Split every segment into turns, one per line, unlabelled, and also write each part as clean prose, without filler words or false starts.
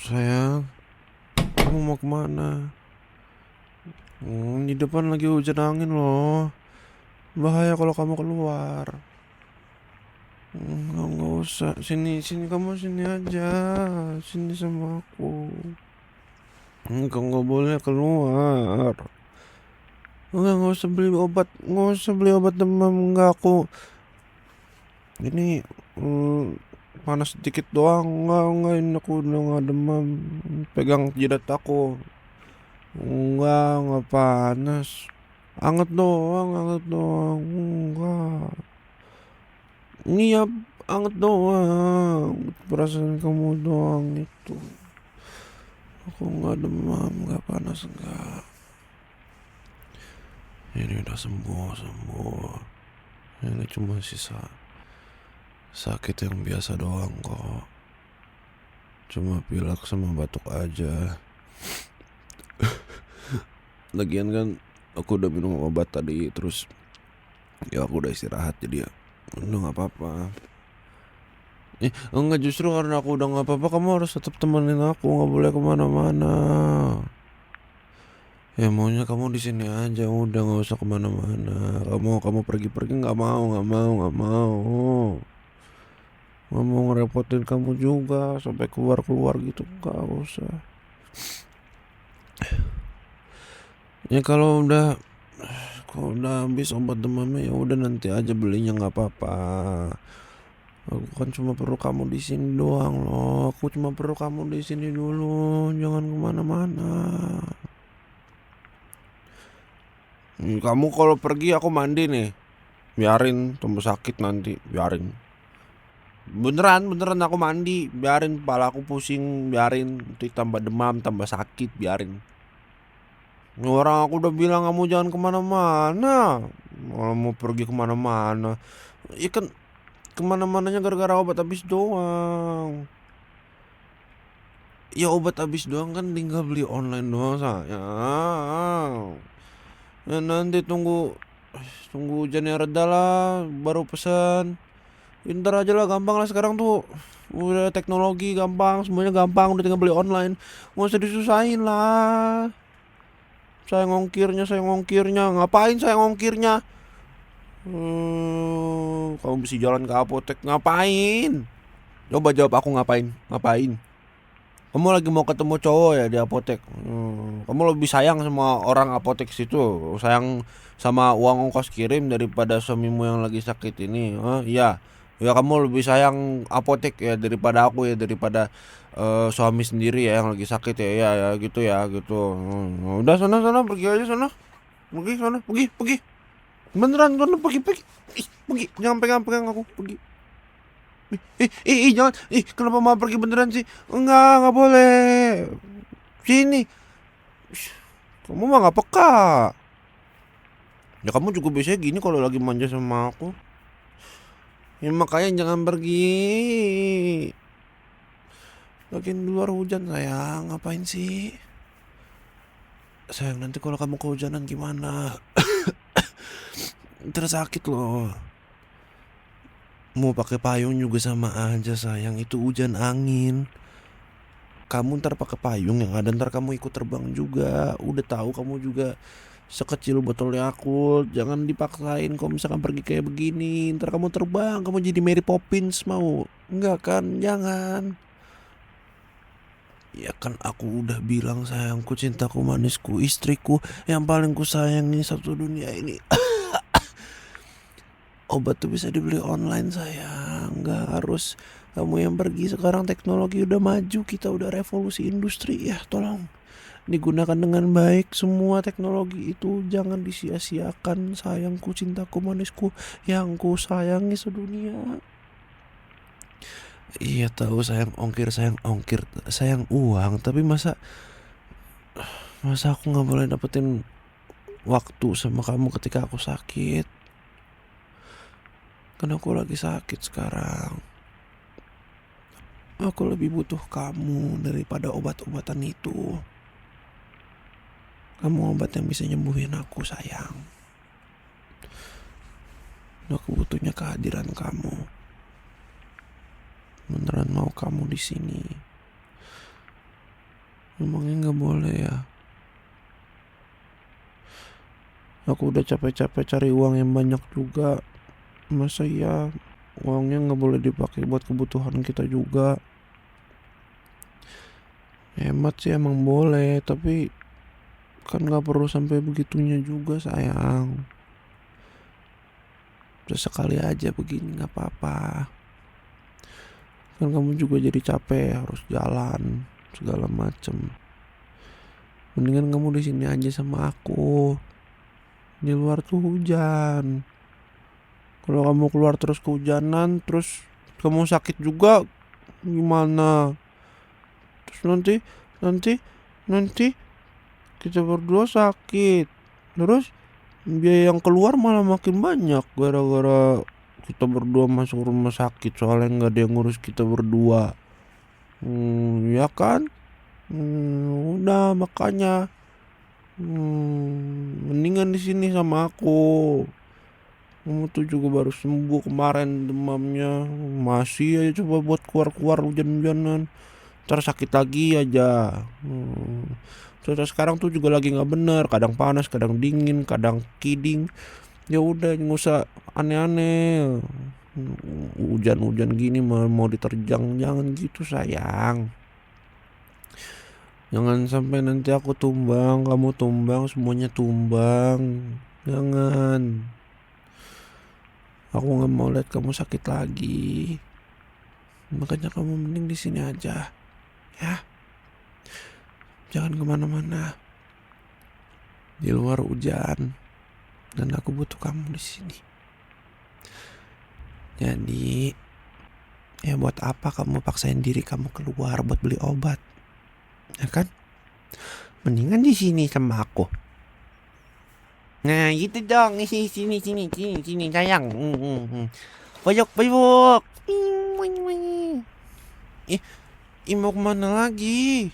Sayang, kamu mau kemana? Di depan lagi hujan angin loh. Bahaya kalau kamu keluar. Nggak usah. Sini kamu sini aja. Sini sama aku. Nggak boleh keluar. Nggak usah beli obat. Nggak usah beli obat demam. Nggak aku. Ini panas sedikit doang. Nggak ini aku udah nggak demam. Pegang jidat aku. Enggak panas. Anget doang. Enggak. Iya, anget doang. Perasaan kamu doang itu. Aku nggak demam, nggak panas, nggak. Ini udah sembuh. Ini cuma sisa sakit yang biasa doang kok. Cuma pilek sama batuk aja. Lagian kan aku udah minum obat tadi, terus ya aku udah istirahat, jadi ya udah nggak apa-apa. Enggak, justru karena aku udah nggak apa-apa kamu harus tetap temenin aku, nggak boleh kemana-mana. Ya maunya kamu di sini aja, udah nggak usah kemana-mana. Kamu pergi-pergi nggak mau ngerepotin kamu juga sampai keluar gitu, nggak usah. Ya kalau udah habis obat demamnya ya udah nanti aja belinya, nggak apa-apa. Aku kan cuma perlu kamu di sini doang loh. Aku cuma perlu kamu di sini dulu, jangan kemana-mana. Kamu kalau pergi aku mandi nih. Biarin tambah sakit nanti, biarin. Beneran aku mandi, biarin kepala aku pusing, biarin nanti tambah demam, tambah sakit, biarin. Orang aku udah bilang kamu jangan kemana-mana, malah mau pergi kemana-mana. Ya kan kemana-mananya gara-gara obat habis doang. Ya obat habis doang kan tinggal beli online doang sayang. Ya nanti tunggu hujannya reda lah baru pesan. Ntar aja lah, gampang lah sekarang tuh. Udah teknologi gampang, semuanya gampang, udah tinggal beli online. Nggak usah disusahin lah. Saya ngongkirnya. Ngapain saya ngongkirnya? Kamu bisa jalan ke apotek ngapain? Coba jawab aku, ngapain? Kamu lagi mau ketemu cowok ya di apotek. Kamu lebih sayang sama orang apotek situ, sayang sama uang ongkos kirim daripada suamimu yang lagi sakit ini. Iya. Ya kamu lebih sayang apotek ya daripada aku ya, daripada suami sendiri ya yang lagi sakit ya. Ya gitu ya gitu. Udah sana pergi aja sana. Pergi. Beneran sana pergi. Pergi. Jangan pegang aku, pergi. Jangan. Kenapa mau pergi beneran sih? Enggak boleh. Sini. Kamu mah nggak peka. Ya kamu juga biasanya gini kalau lagi manja sama aku. Ya makanya jangan pergi. Lagian di luar hujan sayang, ngapain sih? Sayang, nanti kalau kamu kehujanan gimana? Ntar sakit loh. Mau pakai payung juga sama aja sayang, itu hujan angin. Kamu ntar pakai payung yang ada ntar kamu ikut terbang juga. Udah tahu kamu juga sekecil botol Yakult, jangan dipaksain kalau misalkan pergi kayak begini. Ntar kamu terbang, kamu jadi Mary Poppins mau? Enggak kan, jangan. Ya kan aku udah bilang sayangku, cintaku, manisku, istriku yang paling ku sayangi satu dunia ini. Obat tuh bisa dibeli online sayang, nggak harus kamu yang pergi. Sekarang teknologi udah maju, kita udah revolusi industri ya, tolong digunakan dengan baik semua teknologi itu, jangan disia-siakan sayangku, cintaku, manisku yang ku sayangi sedunia. Iya tahu sayang ongkir, sayang uang, tapi masa aku nggak boleh dapetin waktu sama kamu ketika aku sakit? Karena aku lagi sakit sekarang. Aku lebih butuh kamu daripada obat-obatan itu. Kamu obat yang bisa nyembuhin aku sayang. Aku butuhnya kehadiran kamu. Beneran mau kamu di sini. Emangnya nggak boleh ya? Aku udah capek-capek cari uang yang banyak juga. Masa ya uangnya nggak boleh dipakai buat kebutuhan kita juga? Hemat sih emang boleh, tapi kan nggak perlu sampai begitunya juga sayang. Sesekali aja begini nggak apa-apa. Kan kamu juga jadi capek harus jalan segala macem. Mendingan kamu di sini aja sama aku. Di luar tuh hujan. Kalau kamu keluar terus kehujanan, terus kamu sakit juga gimana? Terus nanti nanti kita berdua sakit. Terus biaya yang keluar malah makin banyak gara-gara kita berdua masuk rumah sakit soalnya nggak ada yang ngurus kita berdua. Ya kan? Udah makanya mendingan di sini sama aku. Kamu tuh juga baru sembuh kemarin demamnya, masih aja coba buat keluar-keluar hujan-hujanan, ntar sakit lagi aja. Terus sekarang tuh juga lagi nggak bener, kadang panas, kadang dingin, kadang kiding. Ya udah nggak usah aneh-aneh. Hujan-hujan gini mau diterjang, jangan gitu sayang. Jangan sampai nanti aku tumbang, kamu tumbang, semuanya tumbang. Jangan. Aku nggak mau lihat kamu sakit lagi. Makanya kamu mending di sini aja, ya. Jangan kemana-mana. Di luar hujan, dan aku butuh kamu di sini. Jadi, ya buat apa kamu paksain diri kamu keluar buat beli obat, ya kan? Mendingan di sini sama aku. Nah, gitu dong. Sini sayang. Pojok. Mau kemana lagi?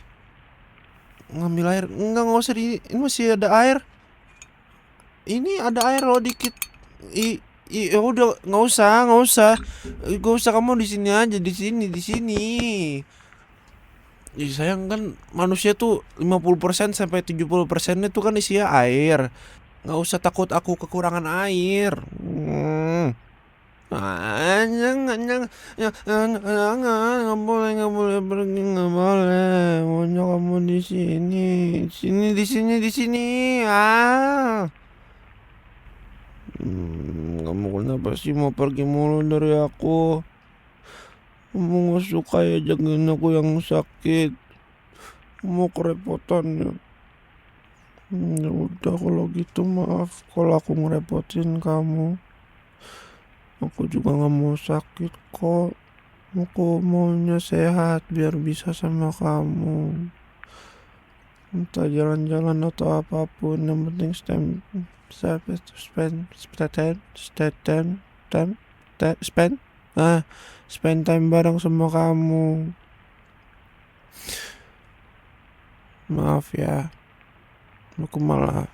Ngambil air? Nggak usah ini masih ada air. Ini ada air loh dikit. Ya udah nggak usah. Gak usah kamu di sini aja, di sini. Ya sayang kan manusia tuh 50% sampai 70% itu kan isinya air. Nggak usah takut aku kekurangan air. Jangan, nggak boleh pergi, nggak boleh. Maunya kamu di sini. Kamu kenapa sih mau pergi mulu dari aku? Kamu nggak suka ya jagain aku yang sakit? Kamu kerepotan ya? Ya udah kalau gitu maaf kalau aku ngerepotin kamu. Aku juga nggak mau sakit kok. Aku maunya sehat biar bisa sama kamu. Entah jalan-jalan atau apapun, yang penting spend time bareng sama kamu. Maaf ya, aku malah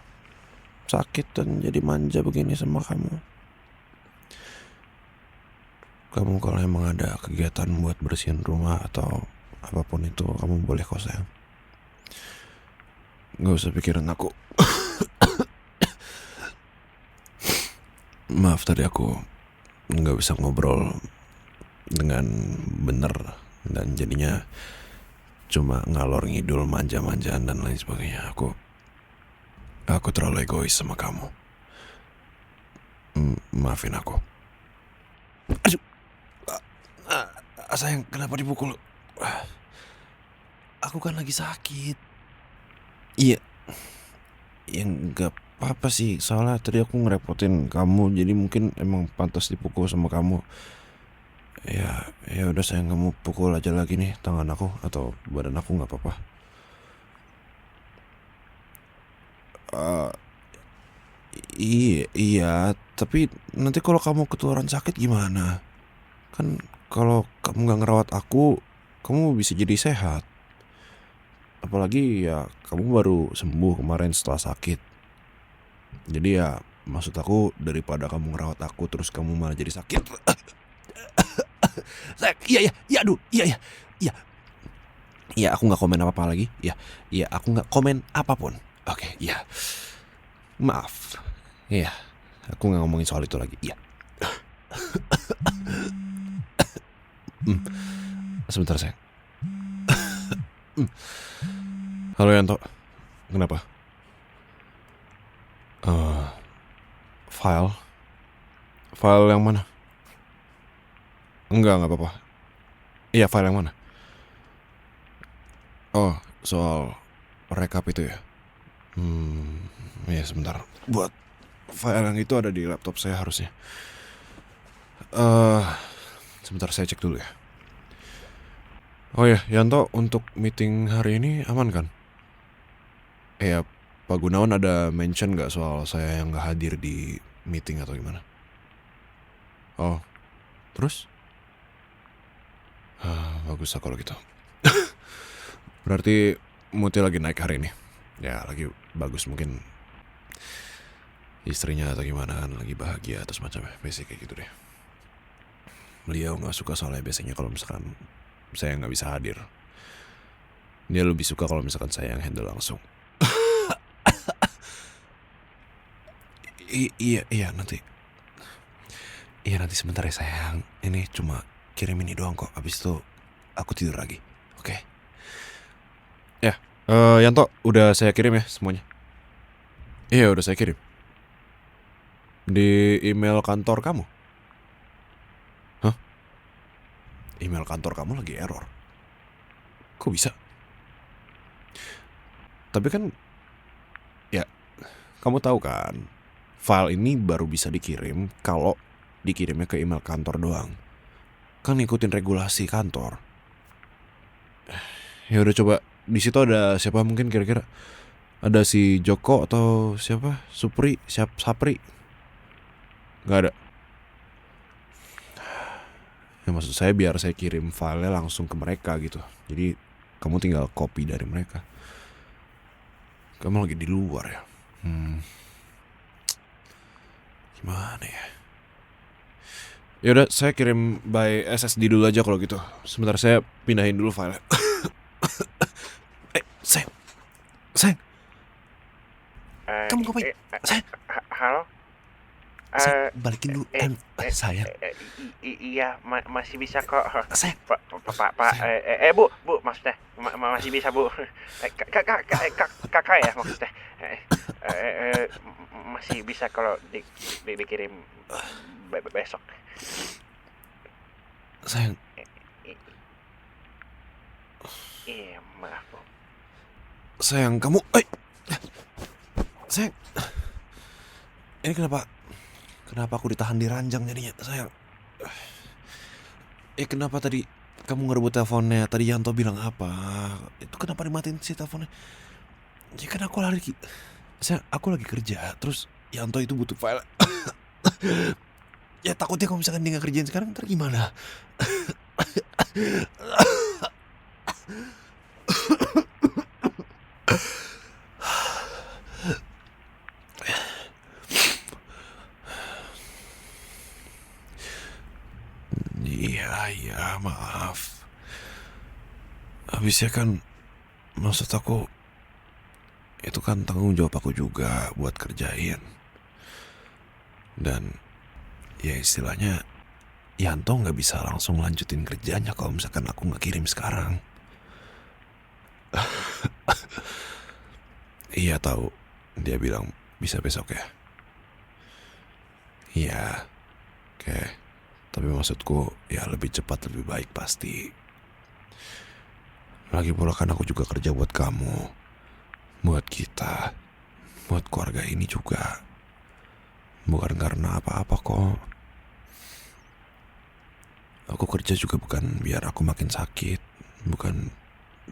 sakit dan jadi manja begini sama kamu. Kamu kalau emang ada kegiatan buat bersihin rumah atau apapun itu, kamu boleh kok sayang. Gak usah pikirin aku. Maaf tadi aku gak bisa ngobrol dengan bener, dan jadinya cuma ngalor ngidul, manja-manjaan dan lain sebagainya. Aku terlalu egois sama kamu. Maafin aku. Aduh, sayang, kenapa dipukul? Aku kan lagi sakit. Iya, yang gak apa-apa sih, soalnya tadi aku ngerepotin kamu, jadi mungkin emang pantas dipukul sama kamu. Ya udah sayang, kamu pukul aja lagi nih tangan aku atau badan aku, nggak apa-apa. Iya, tapi nanti kalau kamu ketularan sakit gimana? Kan kalau kamu nggak ngerawat aku, kamu bisa jadi sehat. Apalagi ya kamu baru sembuh kemarin setelah sakit. Jadi ya maksud aku, daripada kamu ngerawat aku terus kamu malah jadi sakit. Iya, aduh, iya. Iya, aku nggak komen apa-apa lagi. Iya, iya, aku nggak komen apapun. Oke, iya. Maaf. Iya, aku nggak ngomongin soal itu lagi. Iya. Sebentar sayang. Halo Yanto, kenapa? File? File yang mana? Nggak apa-apa. Iya, file yang mana? Oh, soal rekap itu ya? Iya sebentar. Buat file yang itu ada di laptop saya harusnya. Sebentar saya cek dulu ya. Oh ya, Yanto, untuk meeting hari ini aman kan? Ya, Pak Gunawan ada mention nggak soal saya yang nggak hadir di meeting atau gimana? Oh, terus? Bagus lah kalau gitu. Berarti moodnya lagi naik hari ini. Ya, lagi bagus, mungkin istrinya atau gimana kan lagi bahagia atau semacamnya. Basic kayak gitu deh. Beliau nggak suka soalnya biasanya kalau misalkan saya nggak bisa hadir. Dia lebih suka kalau misalkan saya yang handle langsung. Iya nanti. Iya nanti sebentar ya sayang. Ini cuma kirim ini doang kok. Abis itu aku tidur lagi. Oke. Ya, Yanto, udah saya kirim ya semuanya. Iya udah saya kirim. Di email kantor kamu. Hah? Email kantor kamu lagi error. Kok bisa? Tapi kan, ya, kamu tahu kan, file ini baru bisa dikirim kalau dikirimnya ke email kantor doang. Kan ngikutin regulasi kantor. Ya udah coba di situ ada siapa mungkin kira-kira? Ada si Joko atau siapa? Sapri? Gak ada. Ya maksud saya biar saya kirim filenya langsung ke mereka gitu. Jadi kamu tinggal copy dari mereka. Kamu lagi di luar ya. Gimana ya? Yaudah saya kirim by SSD dulu aja kalau gitu. Sebentar saya pindahin dulu file. Sayang. Kamu ngapain? Sayang.
Halo?
Sayang, balikin dulu sayang.
Iya, masih bisa kok.
Sayang.
Pak, Bu, maksudnya masih bisa, Bu. Kakak ya maksudnya. Masih bisa kalau dikirim besok.
Sayang.
Iya, maaf, Bu.
Sayang, kamu sayang. Ini kenapa aku ditahan di ranjang jadinya, sayang? Kenapa tadi kamu ngerebut teleponnya? Tadi Yanto bilang apa? Itu kenapa dimatiin sih teleponnya? Ya kan aku lagi kerja. Terus Yanto itu butuh file. Ya takutnya kalau misalkan dia gak kerjain sekarang, ntar gimana? Iya, maaf. Habisnya kan, maksud aku, itu kan tanggung jawab aku juga buat kerjain. Dan, ya istilahnya, Yanto gak bisa langsung lanjutin kerjanya kalau misalkan aku gak kirim sekarang. Iya tahu, dia bilang bisa besok ya. Iya, oke. Tapi maksudku ya lebih cepat lebih baik pasti. Lagi pula kan aku juga kerja buat kamu, buat kita, buat keluarga ini juga. Bukan karena apa-apa kok. Aku kerja juga bukan biar aku makin sakit, bukan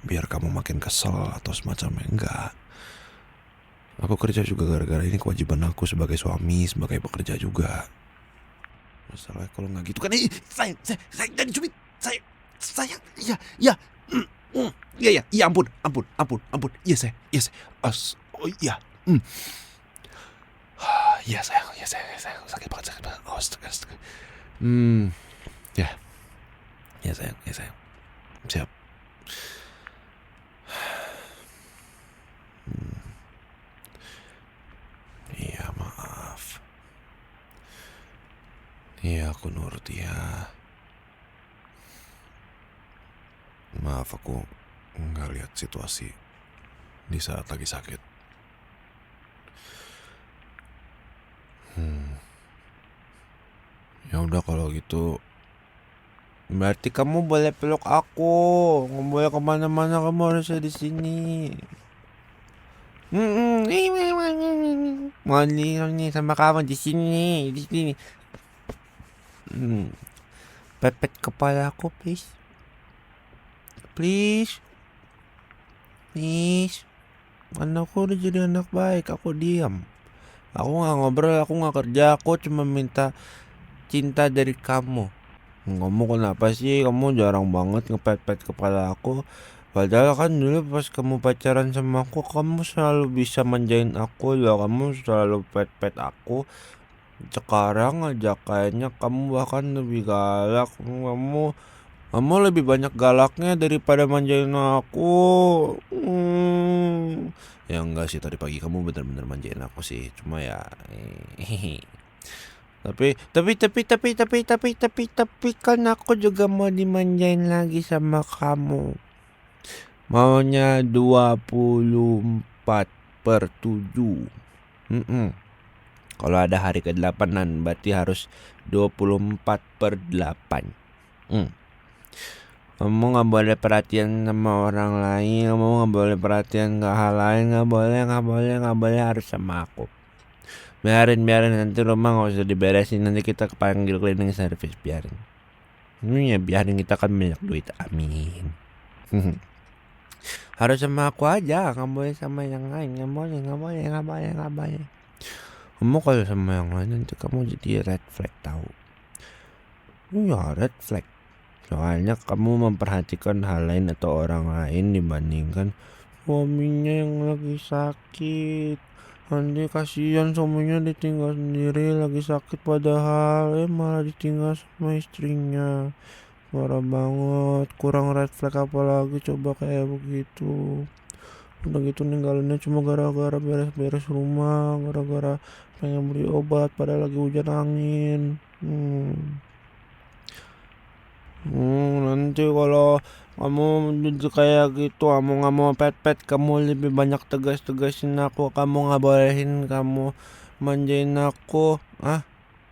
biar kamu makin kesel atau semacamnya, enggak. Aku kerja juga gara-gara ini kewajiban aku sebagai suami, sebagai pekerja juga. Masalahnya kalau nggak gitu kan, sayang, jangan cubit, sayang, iya, ampun, iya saya, oh iya, iya sayang, sakit banget, oh astaga, ya sayang, siap. Iya, aku nurut ya. Maaf aku nggak lihat situasi di saat lagi sakit. Hmm, ya udah kalau gitu. Berarti kamu boleh peluk aku. Nggak boleh kemana-mana, kamu harus ada di sini. Mau nih sama kamu di sini, di sini. Hmm, pepet kepala aku, please. Please, please. Anakku udah jadi anak baik, aku diam. Aku nggak ngobrol, aku nggak kerja, aku cuma minta cinta dari kamu. Kamu kenapa sih? Kamu jarang banget ngepet-pet kepala aku. Padahal kan dulu pas kamu pacaran sama aku, kamu selalu bisa manjain aku loh. Kamu selalu pet-pet aku. Sekarang aja kayaknya kamu bahkan lebih galak. Kamu lebih banyak galaknya daripada manjain aku. Ya enggak sih, tadi pagi kamu bener-bener manjain aku sih. Cuma ya tapi kan aku juga mau dimanjain lagi sama kamu. Maunya 24/7. Kalau ada hari ke-8an berarti harus 24/8. Kamu gak boleh perhatian sama orang lain. Kamu gak boleh perhatian ke hal lain. Gak boleh harus sama aku. Biarin nanti rumah gak usah diberesin. Nanti kita kepanggil cleaning service. Biarin kita kan banyak duit. Amin. Harus sama aku aja. Gak boleh sama yang lain. Gak boleh. Kamu kalau sama yang lain nanti kamu jadi red flag tahu. Ya red flag. Soalnya kamu memperhatikan hal lain atau orang lain dibandingkan suaminya yang lagi sakit. Nanti kasihan suaminya ditinggal sendiri lagi sakit, padahal malah ditinggal sama istrinya. Parah banget, kurang red flag apalagi coba kayak begitu. Udah gitu ninggalinnya cuma gara-gara beres-beres rumah, gara-gara pengen beli obat padahal lagi hujan angin. Nanti kalau kamu jadi kayak gitu, kamu nggak mau pet-pet, kamu lebih banyak tegas-tegasin aku, kamu nggak bolehin kamu manjain aku.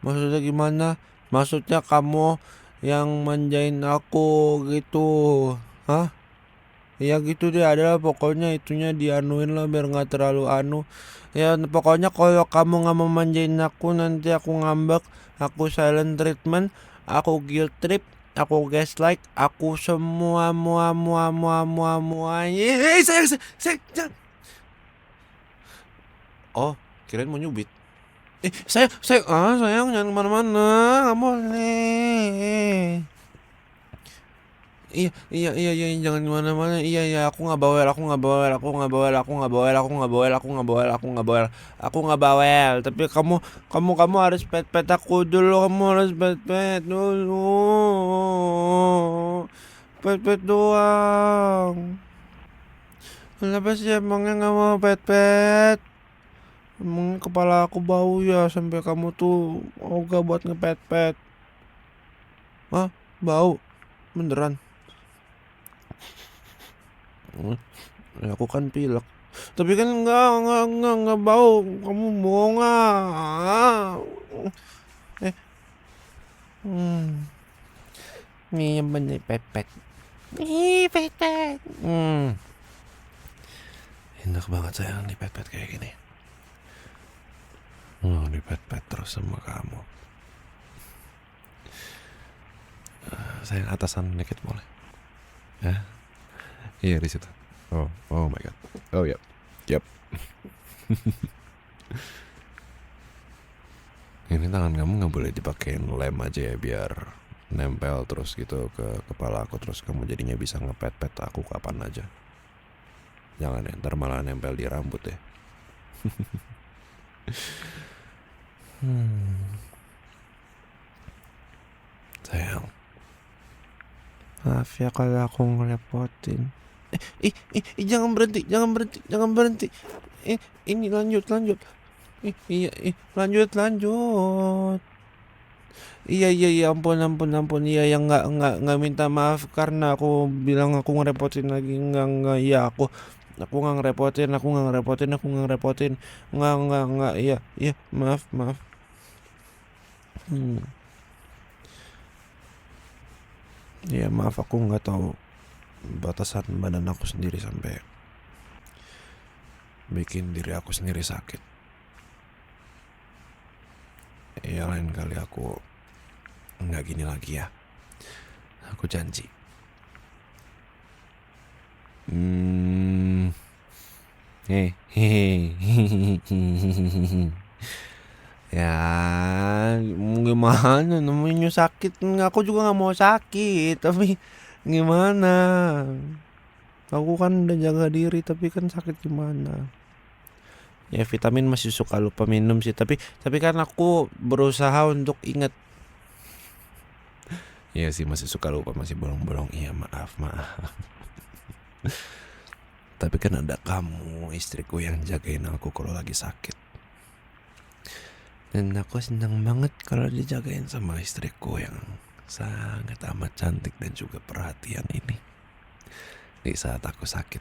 Maksudnya gimana? Maksudnya kamu yang manjain aku gitu? Ya gitu deh, adalah pokoknya itunya dianuin lah biar nggak terlalu anu. Ya pokoknya kalau kamu nggak mau manjain aku, nanti aku ngambek, aku silent treatment, aku guilt trip, aku gaslight, aku semua sayang, jangan. Oh, kirain mau nyubit. Sayang jangan kemana-mana, nggak boleh. Iya, jangan kemana-mana. Iya, aku nggak bawel, aku nggak bawel. Tapi kamu harus pet aku dulu, kamu harus pet dulu, pet doang. Kenapa sih emangnya nggak mau pet? Emang kepala aku bau ya sampai kamu tuh ogah buat ngepet. Bau beneran? Aku kan pilek. Tapi kan enggak bau. Kamu bohong Nih yang bener pet. Pet. Enak banget sayang di pet kayak gini. Di pet terus sama kamu. Sayang atasan dikit boleh? Ya? Iya di situ. Oh my god. Oh yep. Ini tangan kamu nggak boleh dipakein lem aja ya, biar nempel terus gitu ke kepala aku, terus kamu jadinya bisa ngepet aku kapan aja. Jangan ya, ntar malah nempel di rambut ya. Sayang, maaf ya kalau aku ngerepotin. Jangan berhenti. Ini lanjut. Lanjut. Iya iya iya, ampun ampun ampun. Iya, yang nggak minta maaf karena aku bilang aku ngerepotin lagi. Enggak. Iya, aku nggak ngerepotin, aku nggak ngerepotin. Nggak. Iya, iya, maaf, maaf. Hmm. Iya, maaf, aku nggak tahu batasan badan aku sendiri sampai bikin diri aku sendiri sakit. Iya, lain kali aku nggak gini lagi ya. Aku janji. Hmm. Hehehe. Ya, gimana namanya sakit. Aku juga nggak mau sakit, tapi gimana? Aku kan udah jaga diri, tapi kan sakit gimana? Ya vitamin masih suka lupa minum sih, tapi kan aku berusaha untuk ingat. Iya sih, masih suka lupa, masih bolong-bolong. Iya, maaf, maaf. Tapi kan ada kamu, istriku, yang jagain aku kalau lagi sakit. Dan aku senang banget kalau dijagain sama istriku yang sangat amat cantik dan juga perhatian ini di saat aku sakit.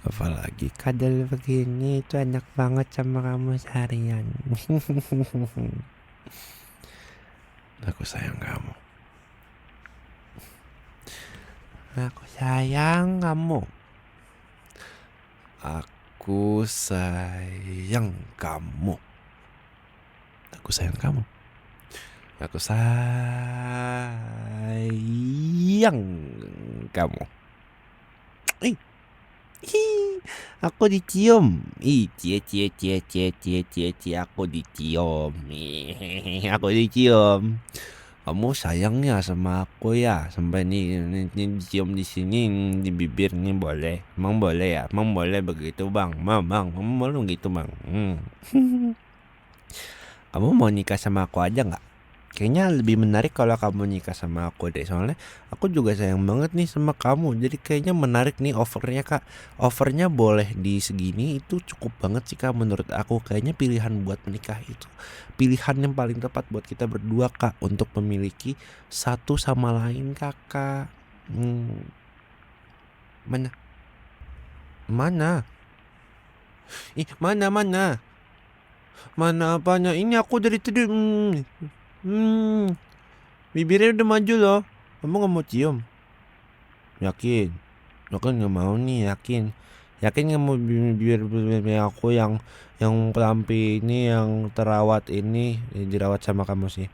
Apalagi kadal begini, itu enak banget sama kamu seharian. Aku sayang kamu. Aku sayang kamu. Aku sayang kamu. Aku sayang kamu. Aku sayang kamu. Ih, ih, aku dicium. Ih, cie cie cie cie cie cie cie, aku dicium. Aku dicium. Kamu sayangnya sama aku ya, sampai nih cium di sini, di bibir nih, boleh? Emang boleh ya? Emang boleh begitu bang? Bang, kamu mau gitu bang? Kamu mau nikah sama aku aja nggak? Kayaknya lebih menarik kalau kamu nikah sama aku deh, soalnya aku juga sayang banget nih sama kamu. Jadi kayaknya menarik nih offernya kak. Offernya boleh di segini, itu cukup banget sih kak menurut aku. Kayaknya pilihan buat menikah itu pilihan yang paling tepat buat kita berdua kak, untuk memiliki satu sama lain kakak. Hmm, mana? Mana? Mana? Mana apanya? Ini aku dari tadi. Hmm, bibirnya udah maju loh. Kamu nggak mau cium? Yakin? Yakin nggak mau nih, yakin? Yakin nggak mau bibir aku yang pelampi ini, yang terawat ini, dirawat sama kamu sih,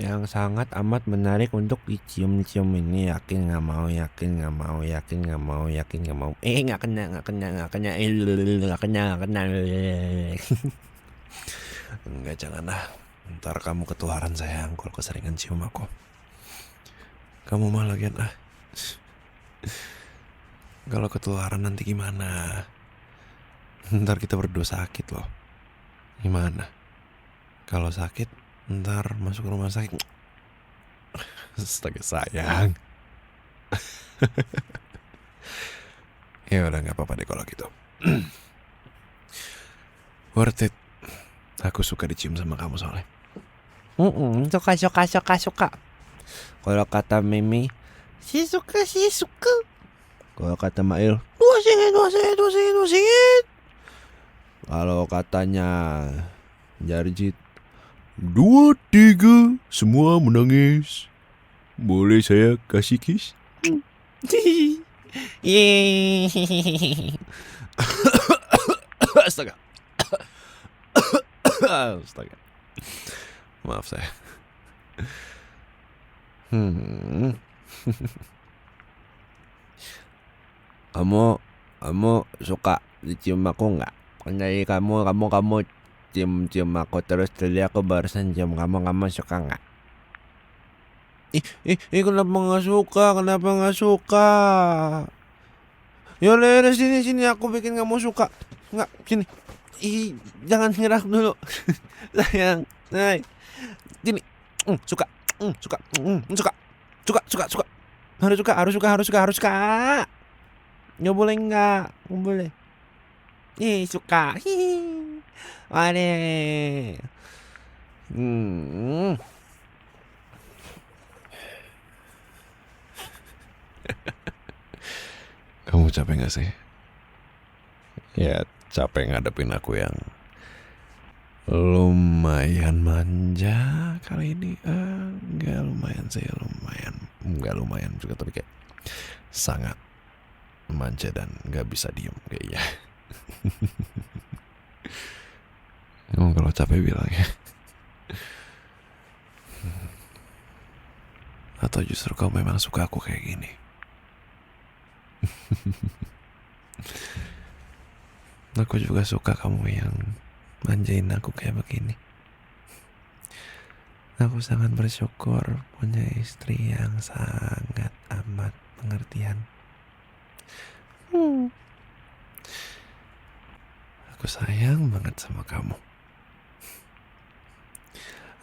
yang sangat amat menarik untuk dicium-cium ini. Yakin nggak mau? Yakin nggak mau? Yakin nggak mau? Yakin nggak mau? Nggak kena. Enggak, janganlah. Ntar kamu ketularan sayang kalau keseringan cium aku. Kamu mah lagian kalau ketularan nanti gimana? Ntar kita berdua sakit loh. Gimana? Kalau sakit, ntar masuk rumah sakit. Astaga sayang. Ya udah, nggak apa-apa deh kalau gitu. Worth it. Aku suka dicium sama kamu soalnya. Suka. Kalau kata Mimi, si suka. Kalau kata Mail, dua singit. Kalau katanya Jarjit, 2, 3, semua menangis. Boleh saya kasih kiss? Yeay. Astaga. Astaga. Maaf saya. Kamu suka dicium aku nggak? Kan dari kamu cium aku terus, tadi aku barusan cium kamu suka nggak? Kenapa nggak suka? Yaudah, sini aku bikin kamu suka. Nggak, sini. Jangan nyerah dulu. Sayang, sini. Suka. Suka. Harus suka. Nggak boleh nggak boleh. Suka. Waduh. Hmm. Kamu capek gak sih? Ya capek ngadepin aku yang lumayan manja kali ini. Enggak lumayan sih, enggak lumayan juga, tapi kayak sangat manja dan nggak bisa diem kayaknya. Kamu kalau capek bilang ya. Atau justru kau memang suka aku kayak gini? Aku juga suka kamu yang manjain aku kayak begini. Aku sangat bersyukur punya istri yang sangat amat pengertian. Aku sayang banget sama kamu.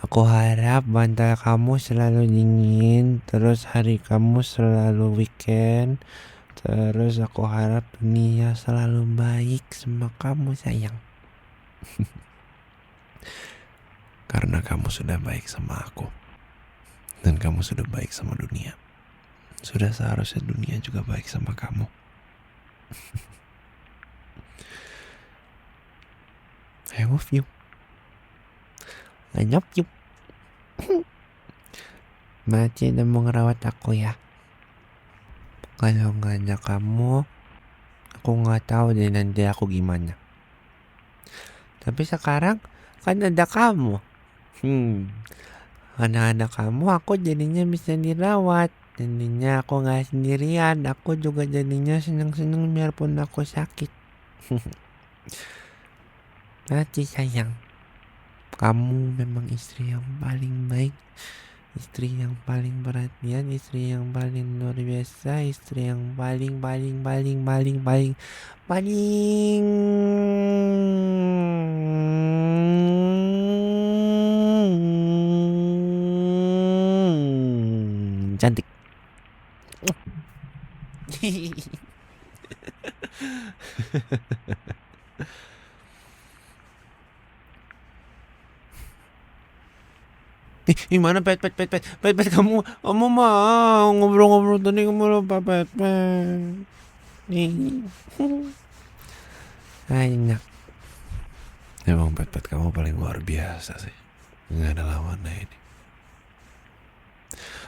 Aku harap bantal kamu selalu dingin, terus hari kamu selalu weekend. Terus aku harap dunia selalu baik sama kamu sayang. Karena kamu sudah baik sama aku. Dan kamu sudah baik sama dunia. Sudah seharusnya dunia juga baik sama kamu. I love you. I love you. Masih udah mau ngerawat aku ya. Kalau nggak ada kamu, aku nggak tahu deh nanti aku gimana. Tapi sekarang kan ada kamu. Karena ada kamu, aku jadinya bisa dirawat. Jadinya aku nggak sendirian. Aku juga jadinya seneng-seneng biarpun aku sakit. Nanti sayang, kamu memang istri yang paling baik. Istri yang paling perhatian, istri yang paling luar biasa, istri yang paling cantik. Gimana pet kamu mau ngobrol-ngobrol tadi kamu lupa pet. Enak. Emang pet kamu paling luar biasa sih. Nggak ada lawannya ini.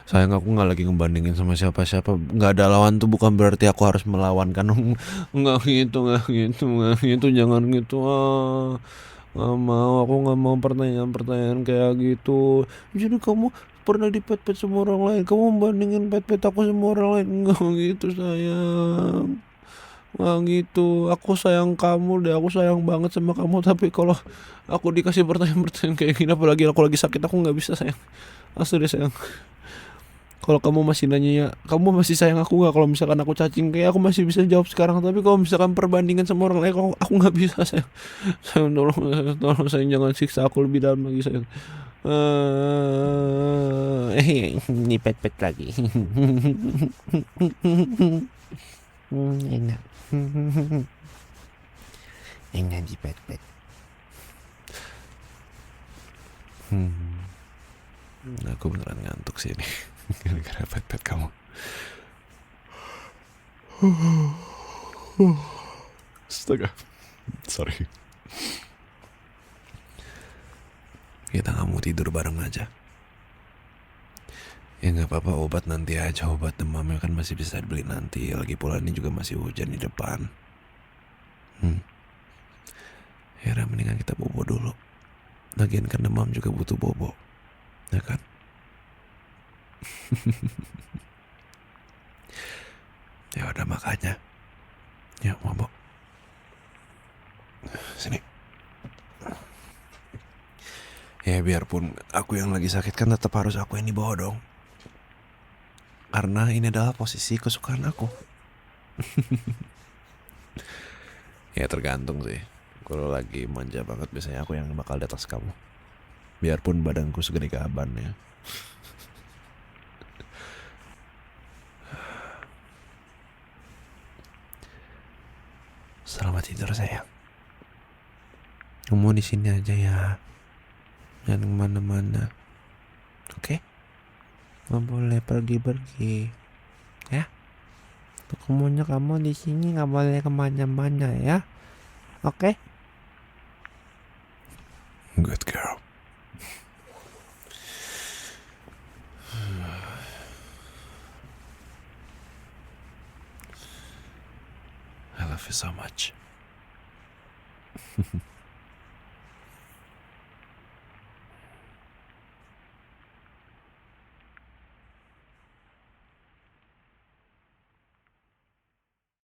Sayang aku nggak lagi ngebandingin sama siapa-siapa. Nggak ada lawan tuh bukan berarti aku harus melawan kan. Nggak gitu, jangan gitu. Nggak mau, aku nggak mau pertanyaan-pertanyaan kayak gitu. Jadi kamu pernah dipet-pet sama orang lain, kamu membandingin pet-pet aku sama orang lain. Nggak gitu sayang. Nggak gitu, aku sayang kamu deh, aku sayang banget sama kamu. Tapi kalau aku dikasih pertanyaan-pertanyaan kayak gini, apalagi aku lagi sakit, aku nggak bisa sayang. Asli deh sayang. Kalau kamu masih nanya ya, kamu masih sayang aku nggak? Kalau misalkan aku cacing, kayak aku masih bisa jawab sekarang. Tapi kalau misalkan perbandingan sama orang lain, aku nggak bisa sayang. Sayang tolong sayang, jangan siksa aku lebih dalam lagi sayang. Ini pet lagi. Enak. Enak di pet. Aku beneran ngantuk sih ini. Gara-gara pet kamu. Astaga. Sorry. Kita nggak mau tidur bareng aja. Ya nggak apa-apa, obat nanti aja. Obat demamnya kan masih bisa dibeli nanti. Lagi pula ini juga masih hujan di depan. Ya udah, mendingan kita bobo dulu. Lagian kan demam juga butuh bobo, ya kan? Ya udah makanya. Ya bobo. Sini. Ya biarpun aku yang lagi sakit kan tetap harus aku yang dibawa dong. Karena ini adalah posisi kesukaan aku. Ya tergantung sih. Kalau lagi manja banget biasanya aku yang bakal di atas kamu. Biarpun badanku segede gaban ya. Selamat tidur sayang. Kamu di sini aja ya. Jangan kemana-mana. Oke? Nggak boleh pergi-pergi. Ya? Ketemunya kamu di sini, nggak boleh kemana-mana ya. Oke? Good girl. I love you so much.